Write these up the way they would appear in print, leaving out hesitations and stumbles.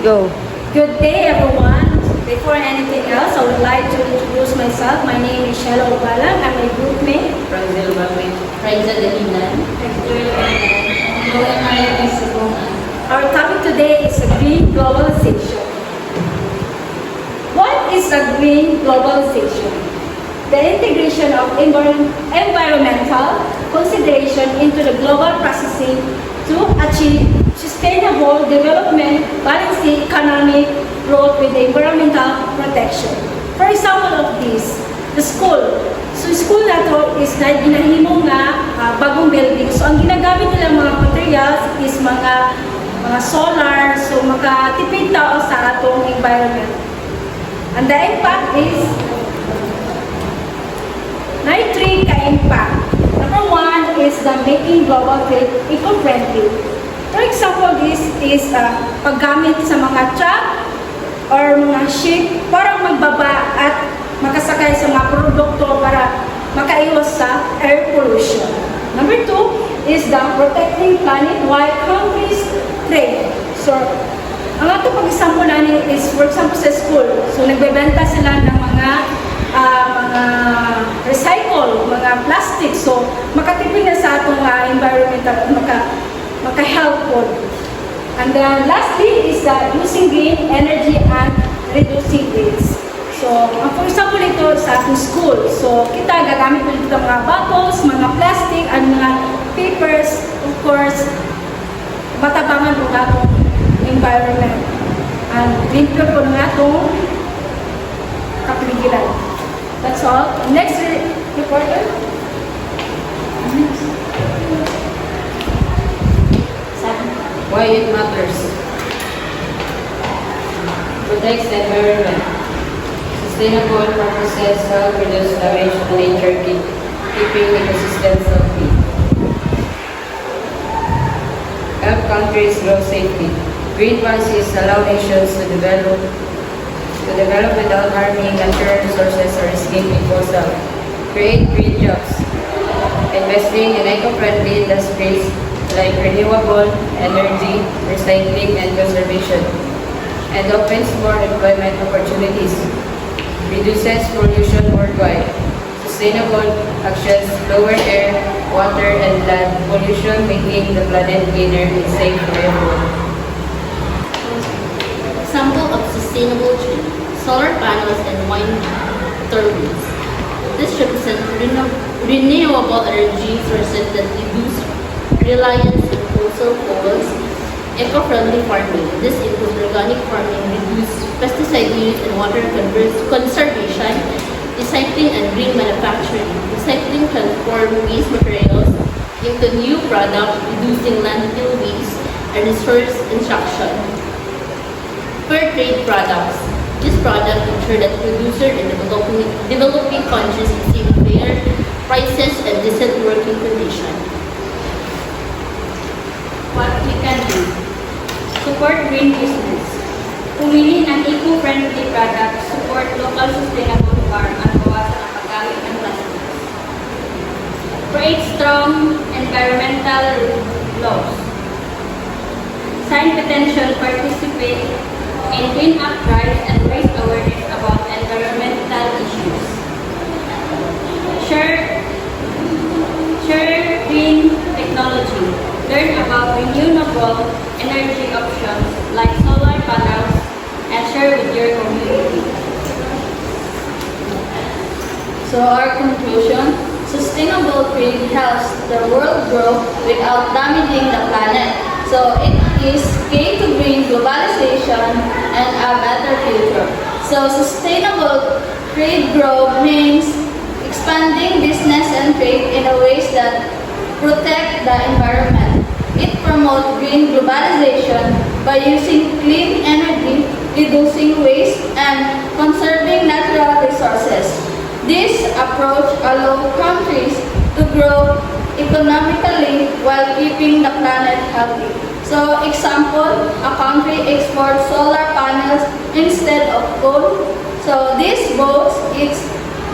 Go. Good day, everyone. Before anything else, I would like to introduce myself. My name is Shelo Obalang. I'm a group mate. Brazil Bakit. Raisa Dalinan. Our topic today is green globalization. What is a green globalization? The integration of environmental consideration into the global processing to achieve sustainable development, balancing economic growth with environmental protection. For example of this, the school. So school na to is na ginahimo nga bagong building. So ang ginagamit nila mga materials is mga solar, so makatipid tao sa atong environment. And the impact is three ka-impact. Number one is the making global trade eco-friendly. For example, this is paggamit sa mga truck or mga ship para magbaba at makasakay sa mga produkto para makaiwas sa air pollution. Number two is the protecting planet while countries trade. So, ang ato pag-example natin is, for example, sa school. So, nagbebenta sila ng mga recycle, mga plastic. So, makatipid na sa atong environmental at maka-helpful. And then, lastly is using green energy and reducing waste. So, for example, ito sa atong school. So, kita gagamit ulit ito mga bottles, mga plastic, and mga papers. Of course, matabangan po atong environment. And limpyo po ng atong kapiligiran. That's all. Next reporter. Why it matters. Protects the environment. Sustainable practices help reduce damage to nature, keeping ecosystems healthy. Help countries grow safely. Green policies allow nations to develop without harming natural resources or risking fossil. Create green jobs. Investing in eco-friendly industries like renewable energy, recycling, and conservation, and opens more employment opportunities. Reduces pollution worldwide. Sustainable actions lower air, water, and land pollution, making the planet cleaner and safe for everyone. Example of sustainable tree, solar panels and wind turbines. This represents renewable energy sources that reduce reliance on fossil fuels. Eco-friendly farming. This includes organic farming, reduce pesticide use and water conservation, recycling and green manufacturing. Recycling transforms waste materials into new products, reducing landfill waste and resource extraction. Fair trade products. These products ensure that producers in developing countries receive fair prices and decent working conditions. What we can do. Support green business. Pumili ng eco-friendly products, support local sustainable farm at bawasan ang paggamit ng plastics. Create strong environmental laws. Sign petition, participate in clean-up drives and raise awareness about environmental issues. Share green technology. Learn about renewable energy options like solar panels and share with your community. So our conclusion, sustainable trade helps the world grow without damaging the planet. So it is key to bring globalization and a better future. So sustainable trade growth means expanding business and trade in a ways that protect the environment. It promotes green globalization by using clean energy, reducing waste, and conserving natural resources. This approach allows countries to grow economically while keeping the planet healthy. So, example, a country exports solar panels instead of coal. So, this boosts its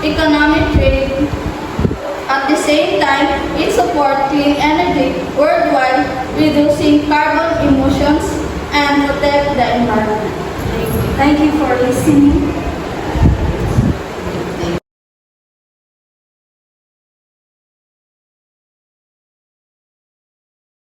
economic trade. At the same time, it supports clean energy worldwide, reducing carbon emissions and protect the environment. Thank you for listening.